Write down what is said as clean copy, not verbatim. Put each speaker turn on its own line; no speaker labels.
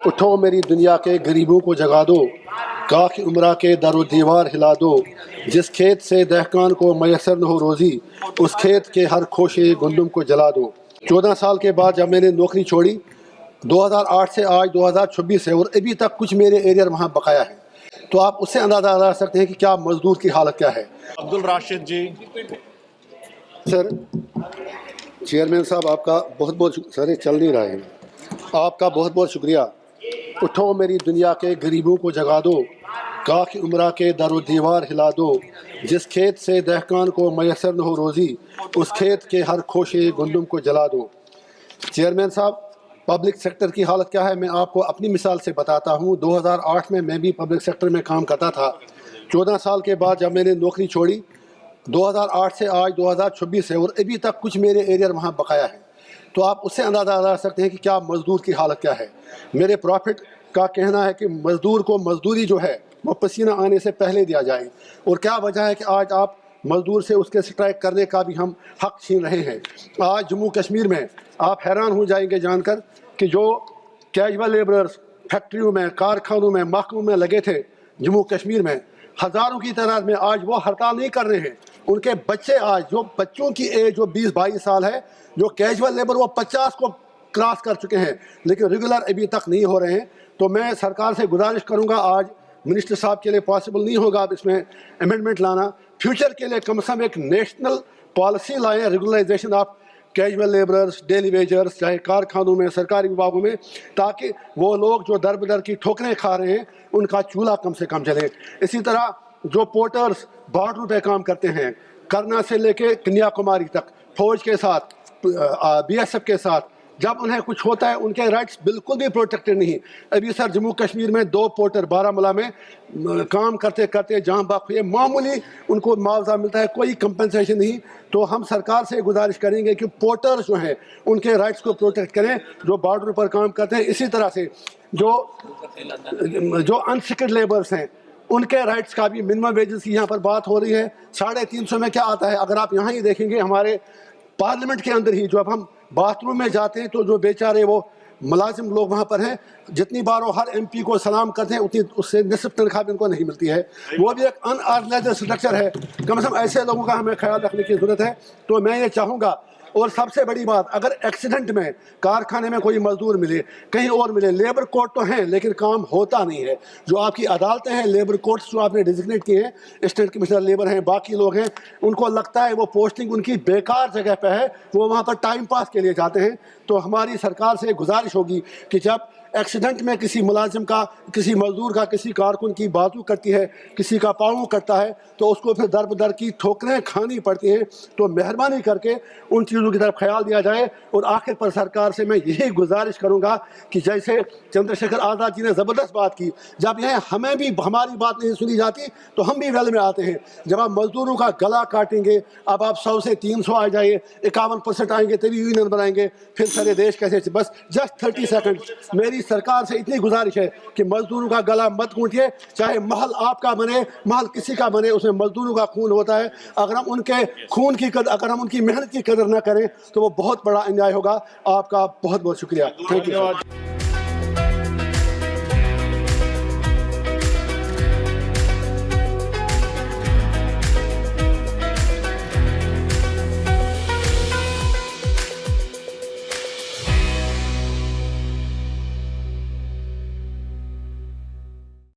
اٹھو میری دنیا کے غریبوں کو جگا دو، کاخ عمرہ کے در و دیوار ہلا دو، جس کھیت سے دہقان کو میسر نہ ہو روزی، اس کھیت کے ہر خوشے گندم کو جلا دو۔ 14 سال کے بعد جب میں نے نوکری چھوڑی 2008 سے آج 2026 ہے، اور ابھی تک کچھ میرے ایریا وہاں بقایا ہے، تو آپ اس سے اندازہ لگا سکتے ہیں کہ کیا مزدور کی حالت کیا ہے۔
عبدالراشد جی۔
سر چیئرمین صاحب آپ کا بہت بہت سر چل نہیں رہا ہے، آپ کا بہت بہت شکریہ۔ اٹھو میری دنیا کے غریبوں کو جگا دو، کاخ عمرہ کے در و دیوار ہلا دو، جس کھیت سے دہقان کو میسر نہ ہو روزی، اس کھیت کے ہر خوشے گندم کو جلا دو۔ چیئرمین صاحب پبلک سیکٹر کی حالت کیا ہے، میں آپ کو اپنی مثال سے بتاتا ہوں۔ 2008 میں بھی پبلک سیکٹر میں کام کرتا تھا۔ 14 سال کے بعد جب میں نے نوکری چھوڑی 2008 سے آج 2026 ہے، اور ابھی تک کچھ میرے ایریا وہاں بقایا ہے، تو آپ اس سے اندازہ لگا سکتے ہیں کہ کیا مزدور کی حالت کیا ہے۔ میرے پروفٹ کا کہنا ہے کہ مزدور کو مزدوری جو ہے وہ پسینہ آنے سے پہلے دیا جائے، اور کیا وجہ ہے کہ آج آپ مزدور سے اس کے سٹرائک کرنے کا بھی ہم حق چھین رہے ہیں۔ آج جموں کشمیر میں آپ حیران ہو جائیں گے جان کر کہ جو کیجول لیبررز فیکٹریوں میں، کارخانوں میں، محکموں میں لگے تھے جموں کشمیر میں، ہزاروں کی تعداد میں آج وہ ہڑتال نہیں کر رہے ہیں۔ ان کے بچے آج جو بچوں کی ایج جو 20-22 سال ہے، جو کیجول لیبر وہ 50 کو کراس کر چکے ہیں، لیکن ریگولر ابھی تک نہیں ہو رہے ہیں۔ تو میں سرکار سے گزارش کروں گا، آج منسٹر صاحب کے لیے پاسبل نہیں ہوگا اب اس میں امینڈمنٹ لانا، فیوچر کے لیے کم سے کم ایک نیشنل پالیسی لائیں، regularisation of casual labourers, daily wagers, چاہے کارخانوں میں، سرکاری وباگوں میں، تاکہ وہ لوگ جو در بدر کی ٹھوکریں کھا رہے ہیں ان کا چولہا کم سے کم چلے۔ اسی طرح جو پورٹرز بارڈروں پہ کام کرتے ہیں، کرنا سے لے کے کنیا کماری تک، فوج کے ساتھ، بی ایس ایف کے ساتھ، جب انہیں کچھ ہوتا ہے ان کے رائٹس بالکل بھی پروٹیکٹڈ نہیں۔ ابھی سر جموں کشمیر میں 2 پورٹر بارہمولہ میں کام کرتے کرتے جان باق ہوئے، معمولی ان کو معاوضہ ملتا ہے، کوئی کمپنسیشن نہیں۔ تو ہم سرکار سے گزارش کریں گے کہ پورٹرز جو ہیں ان کے رائٹس کو پروٹیکٹ کریں جو بارڈر پر کام کرتے ہیں۔ اسی طرح سے جو انسکلڈ لیبرز ہیں ان کے رائٹس کا بھی منیمم ویجز کی یہاں پر بات ہو رہی ہے۔ 350 میں کیا آتا ہے، اگر آپ یہاں ہی دیکھیں گے ہمارے پارلیمنٹ کے اندر ہی جب ہم باتھ روم میں جاتے ہیں تو جو بیچارے وہ ملازم لوگ وہاں پر ہیں، جتنی بار وہ ہر ایم پی کو سلام کرتے ہیں اتنی اس سے نصف تنخواہ بھی ان کو نہیں ملتی ہے۔ وہ بھی ایک ان آرگنائزڈ اسٹرکچر ہے، کم از کم ایسے لوگوں کا ہمیں خیال رکھنے کی ضرورت ہے۔ تو میں یہ چاہوں گا، اور سب سے بڑی بات، اگر ایکسیڈنٹ میں کارخانے میں کوئی مزدور ملے، کہیں اور ملے، لیبر کورٹ تو ہیں لیکن کام ہوتا نہیں ہے۔ جو آپ کی عدالتیں ہیں، لیبر کورٹس جو آپ نے ڈیزگنیٹ کیے ہیں، اسٹیٹ کمشنر لیبر ہیں، باقی لوگ ہیں، ان کو لگتا ہے وہ پوسٹنگ ان کی بیکار جگہ پہ ہے، وہ وہاں پر ٹائم پاس کے لیے جاتے ہیں۔ تو ہماری سرکار سے گزارش ہوگی کہ جب ایکسیڈنٹ میں کسی ملازم کا، کسی مزدور کا، کسی کارکن کی بازو کٹتی ہے، کسی کا پاؤں کٹتا ہے، تو اس کو پھر در بدر کی ٹھوکریں کھانی پڑتی ہیں۔ تو مہربانی کر کے ان چیزوں کی طرف خیال دیا جائے۔ اور آخر پر سرکار سے میں یہی گزارش کروں گا کہ جیسے چندر شیکھر آزاد جی نے زبردست بات کی، جب یہ ہمیں بھی ہماری بات نہیں سنی جاتی تو ہم بھی ویل میں آتے ہیں۔ جب آپ مزدوروں کا گلا کاٹیں گے، اب آپ 100 سے 300 آ جائیے، 51% آئیں گے تبھی یونین بنائیں گے، پھر سارے دیش کیسے؟ بس جسٹ 30 سیکنڈ میری سرکار سے اتنی گزارش ہے کہ مزدوروں کا گلا مت گھونٹیے، چاہے محل آپ کا بنے، محل کسی کا بنے، اس میں مزدوروں کا خون ہوتا ہے۔ اگر ہم ان کے خون کی قدر، اگر ہم ان کی محنت کی قدر نہ کریں تو وہ بہت بڑا انجام ہوگا۔ آپ کا بہت بہت شکریہ، تھینک یو۔